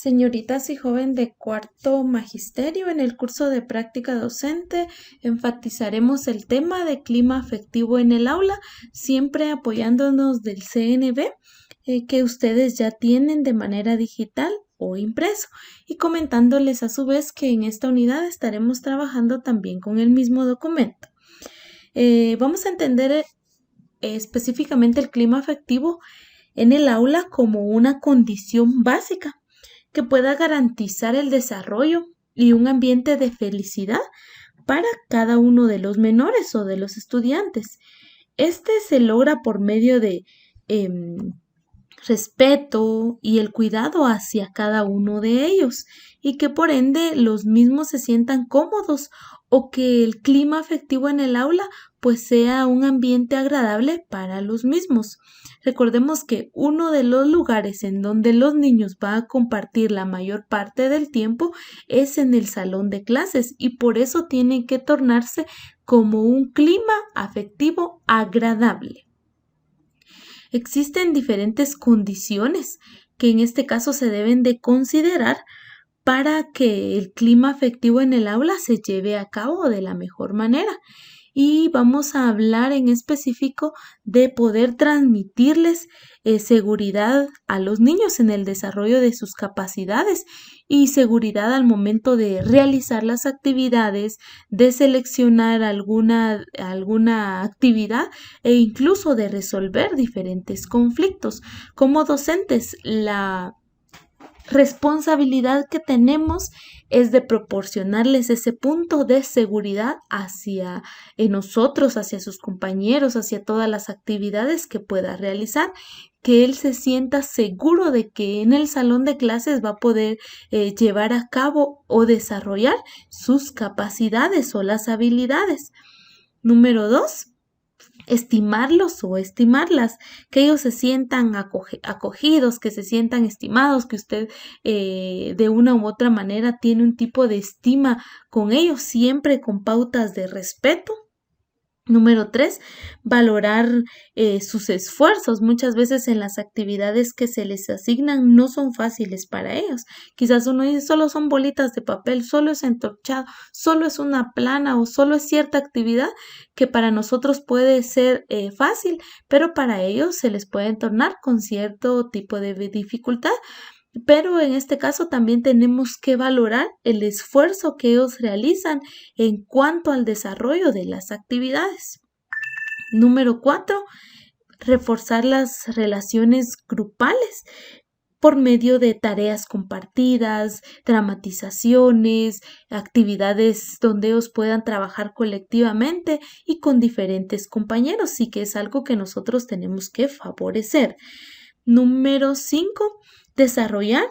Señorita, soy joven de cuarto magisterio. En el curso de práctica docente enfatizaremos el tema de clima afectivo en el aula, siempre apoyándonos del CNB que ustedes ya tienen de manera digital o impreso, y comentándoles a su vez que en esta unidad estaremos trabajando también con el mismo documento. Vamos a entender específicamente el clima afectivo en el aula como una condición básica que pueda garantizar el desarrollo y un ambiente de felicidad para cada uno de los menores o de los estudiantes. Este se logra por medio de respeto y el cuidado hacia cada uno de ellos, y que por ende los mismos se sientan cómodos, o que el clima afectivo en el aula pues sea un ambiente agradable para los mismos. Recordemos que uno de los lugares en donde los niños van a compartir la mayor parte del tiempo es en el salón de clases, y por eso tiene que tornarse como un clima afectivo agradable. Existen diferentes condiciones que en este caso se deben de considerar para que el clima afectivo en el aula se lleve a cabo de la mejor manera. Y vamos a hablar en específico de poder transmitirles seguridad a los niños en el desarrollo de sus capacidades, y seguridad al momento de realizar las actividades, de seleccionar alguna actividad e incluso de resolver diferentes conflictos. Como docentes, la responsabilidad que tenemos es de proporcionarles ese punto de seguridad hacia nosotros, hacia sus compañeros, hacia todas las actividades que pueda realizar, que él se sienta seguro de que en el salón de clases va a poder llevar a cabo o desarrollar sus capacidades o las habilidades. Número 2, estimarlos o estimarlas, que ellos se sientan acogidos, que se sientan estimados, que usted de una u otra manera tiene un tipo de estima con ellos, siempre con pautas de respeto. Número 3, valorar sus esfuerzos. Muchas veces en las actividades que se les asignan no son fáciles para ellos. Quizás uno dice, solo son bolitas de papel, solo es entorchado, solo es una plana o solo es cierta actividad que para nosotros puede ser fácil, pero para ellos se les puede tornar con cierto tipo de dificultad. Pero en este caso también tenemos que valorar el esfuerzo que ellos realizan en cuanto al desarrollo de las actividades. Número 4, reforzar las relaciones grupales por medio de tareas compartidas, dramatizaciones, actividades donde ellos puedan trabajar colectivamente y con diferentes compañeros, sí que es algo que nosotros tenemos que favorecer. Número 5, desarrollar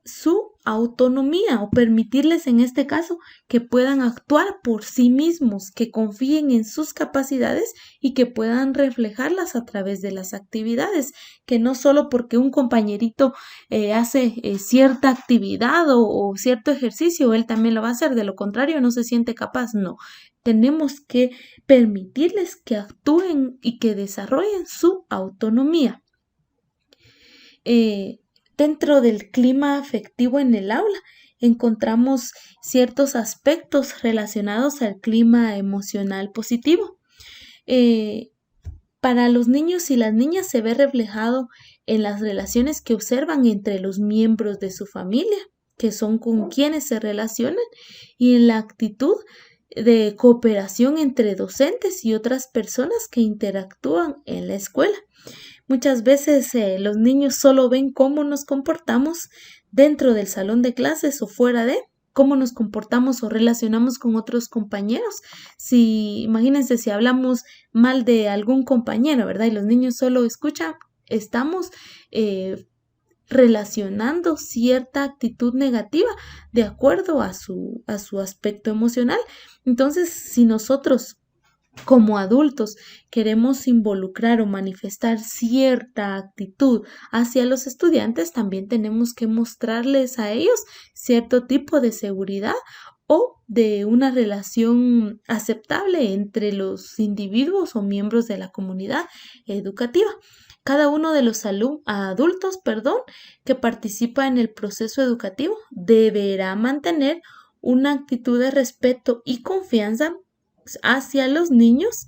su autonomía, o permitirles en este caso que puedan actuar por sí mismos, que confíen en sus capacidades y que puedan reflejarlas a través de las actividades, que no solo porque un compañerito hace cierta actividad o cierto ejercicio, él también lo va a hacer, de lo contrario no se siente capaz. No, tenemos que permitirles que actúen y que desarrollen su autonomía. Dentro del clima afectivo en el aula encontramos ciertos aspectos relacionados al clima emocional positivo. Para los niños y las niñas se ve reflejado en las relaciones que observan entre los miembros de su familia, que son con quienes se relacionan, y en la actitud de cooperación entre docentes y otras personas que interactúan en la escuela. Muchas veces los niños solo ven cómo nos comportamos dentro del salón de clases o fuera de, cómo nos comportamos o relacionamos con otros compañeros. Imagínense si hablamos mal de algún compañero, ¿verdad? Y los niños solo escuchan, estamos relacionando cierta actitud negativa de acuerdo a su aspecto emocional. Entonces, si nosotros como adultos queremos involucrar o manifestar cierta actitud hacia los estudiantes, también tenemos que mostrarles a ellos cierto tipo de seguridad o de una relación aceptable entre los individuos o miembros de la comunidad educativa. Cada uno de los adultos, que participa en el proceso educativo deberá mantener una actitud de respeto y confianza hacia los niños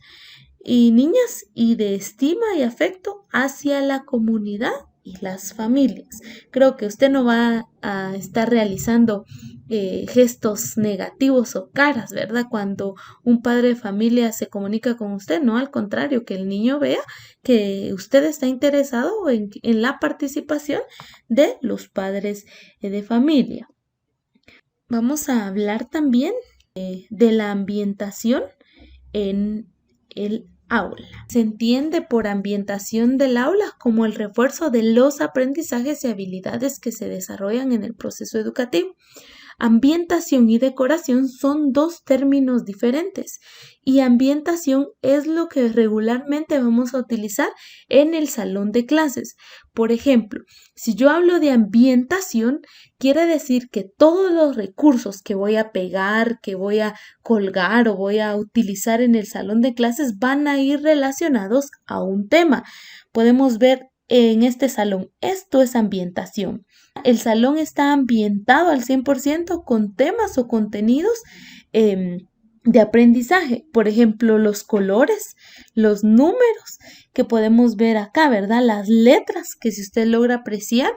y niñas y de estima y afecto hacia la comunidad y las familias. Creo que usted no va a estar realizando gestos negativos o caras, ¿verdad? Cuando un padre de familia se comunica con usted, no, al contrario, que el niño vea que usted está interesado en la participación de los padres de familia. Vamos a hablar también de la ambientación en el aula. Se entiende por ambientación del aula como el refuerzo de los aprendizajes y habilidades que se desarrollan en el proceso educativo. Ambientación y decoración son dos términos diferentes y ambientación es lo que regularmente vamos a utilizar en el salón de clases. Por ejemplo, si yo hablo de ambientación, quiere decir que todos los recursos que voy a pegar, que voy a colgar o voy a utilizar en el salón de clases van a ir relacionados a un tema. Podemos ver en este salón, esto es ambientación. El salón está ambientado al 100% con temas o contenidos de aprendizaje. Por ejemplo, los colores, los números que podemos ver acá, ¿verdad? Las letras que si usted logra apreciar.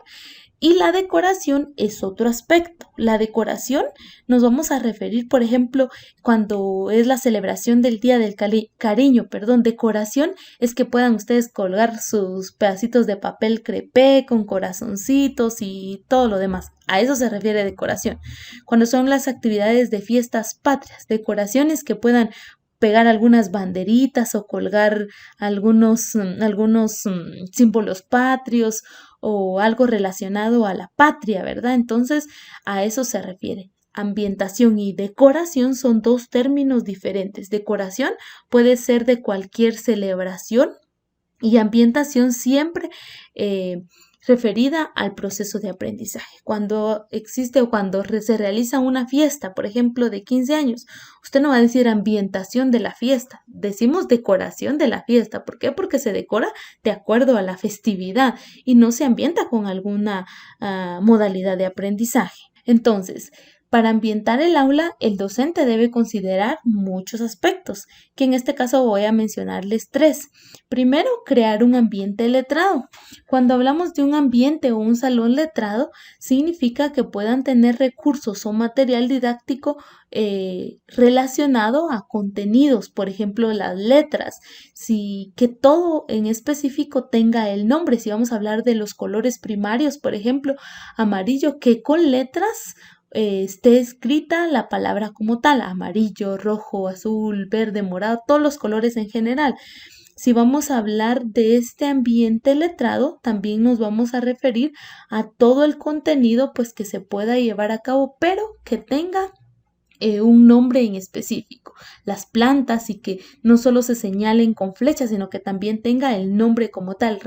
Y la decoración es otro aspecto. La decoración nos vamos a referir, por ejemplo, cuando es la celebración del Día del Cariño, decoración es que puedan ustedes colgar sus pedacitos de papel crepé con corazoncitos y todo lo demás. A eso se refiere decoración. Cuando son las actividades de fiestas patrias, decoraciones que puedan pegar algunas banderitas o colgar algunos símbolos patrios o algo relacionado a la patria, ¿verdad? Entonces, a eso se refiere. Ambientación y decoración son dos términos diferentes. Decoración puede ser de cualquier celebración y ambientación siempre referida al proceso de aprendizaje. Cuando existe o cuando se realiza una fiesta, por ejemplo, de 15 años, usted no va a decir ambientación de la fiesta, decimos decoración de la fiesta. ¿Por qué? Porque se decora de acuerdo a la festividad y no se ambienta con alguna modalidad de aprendizaje. Entonces, para ambientar el aula, el docente debe considerar muchos aspectos, que en este caso voy a mencionarles 3. Primero, crear un ambiente letrado. Cuando hablamos de un ambiente o un salón letrado, significa que puedan tener recursos o material didáctico relacionado a contenidos, por ejemplo, las letras, que todo en específico tenga el nombre. Si vamos a hablar de los colores primarios, por ejemplo, amarillo, que con letras esté escrita la palabra como tal, amarillo, rojo, azul, verde, morado, todos los colores en general. Si vamos a hablar de este ambiente letrado, también nos vamos a referir a todo el contenido pues que se pueda llevar a cabo, pero que tenga un nombre en específico, las plantas, y que no solo se señalen con flechas, sino que también tenga el nombre como tal,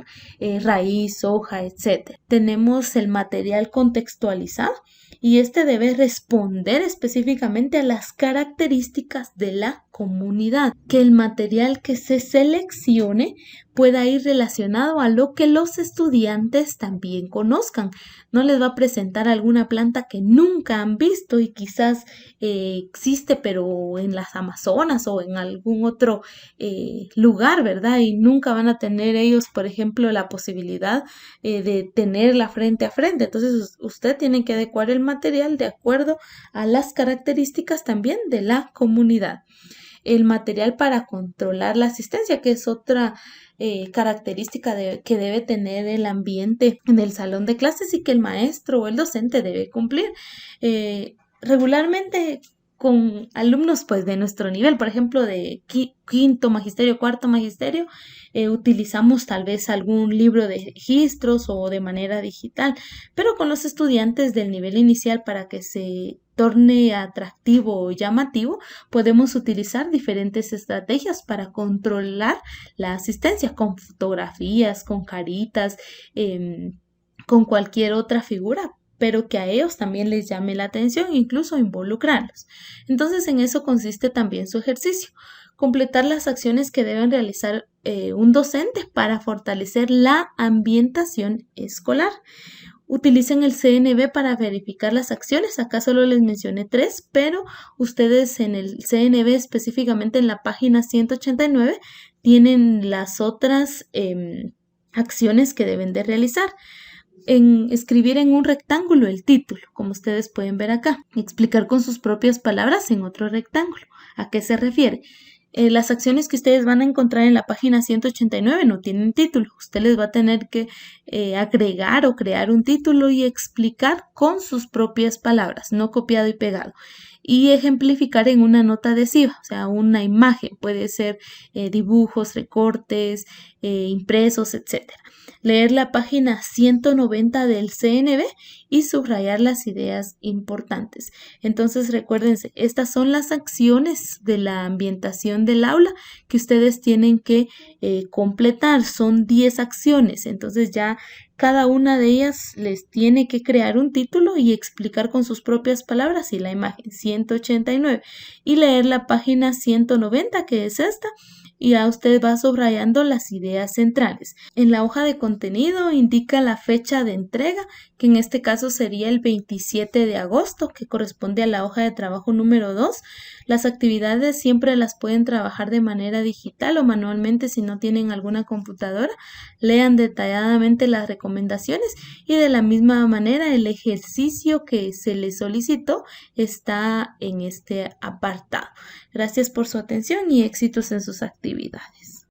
raíz, hoja, etc. Tenemos el material contextualizado y este debe responder específicamente a las características de la comunidad. Que el material que se seleccione pueda ir relacionado a lo que los estudiantes también conozcan. No les va a presentar alguna planta que nunca han visto y quizás existe pero en las Amazonas o en algún otro lugar, ¿verdad? Y nunca van a tener ellos, por ejemplo, la posibilidad de tenerla frente a frente. Entonces usted tiene que adecuar el material de acuerdo a las características también de la comunidad. El material para controlar la asistencia, que es otra característica que debe tener el ambiente en el salón de clases y que el maestro o el docente debe cumplir. Regularmente con alumnos pues de nuestro nivel, por ejemplo de quinto magisterio, cuarto magisterio, utilizamos tal vez algún libro de registros o de manera digital, pero con los estudiantes del nivel inicial, para que se torne atractivo o llamativo, podemos utilizar diferentes estrategias para controlar la asistencia, con fotografías, con caritas, con cualquier otra figura, pero que a ellos también les llame la atención, incluso involucrarlos. Entonces, en eso consiste también su ejercicio: completar las acciones que deben realizar un docente para fortalecer la ambientación escolar. Utilicen el CNV para verificar las acciones. Acá solo les mencioné 3, pero ustedes en el CNV, específicamente en la página 189, tienen las otras acciones que deben de realizar. Escribir en un rectángulo el título, como ustedes pueden ver acá. Explicar con sus propias palabras en otro rectángulo. ¿A qué se refiere? Las acciones que ustedes van a encontrar en la página 189 no tienen título. Usted les va a tener que agregar o crear un título y explicar con sus propias palabras, no copiado y pegado. Y ejemplificar en una nota adhesiva, o sea, una imagen. Puede ser dibujos, recortes, impresos, etc. Leer la página 190 del CNV y subrayar las ideas importantes. Entonces, recuérdense, estas son las acciones de la ambientación del aula que ustedes tienen que completar. Son 10 acciones, entonces ya cada una de ellas les tiene que crear un título y explicar con sus propias palabras y la imagen 189 y leer la página 190, que es esta, y a usted va subrayando las ideas centrales. En la hoja de contenido indica la fecha de entrega, que en este caso sería el 27 de agosto, que corresponde a la hoja de trabajo número 2. Las actividades siempre las pueden trabajar de manera digital o manualmente si no tienen alguna computadora. Lean detalladamente las recomendaciones y de la misma manera el ejercicio que se les solicitó está en este apartado. Gracias por su atención y éxitos en sus actividades.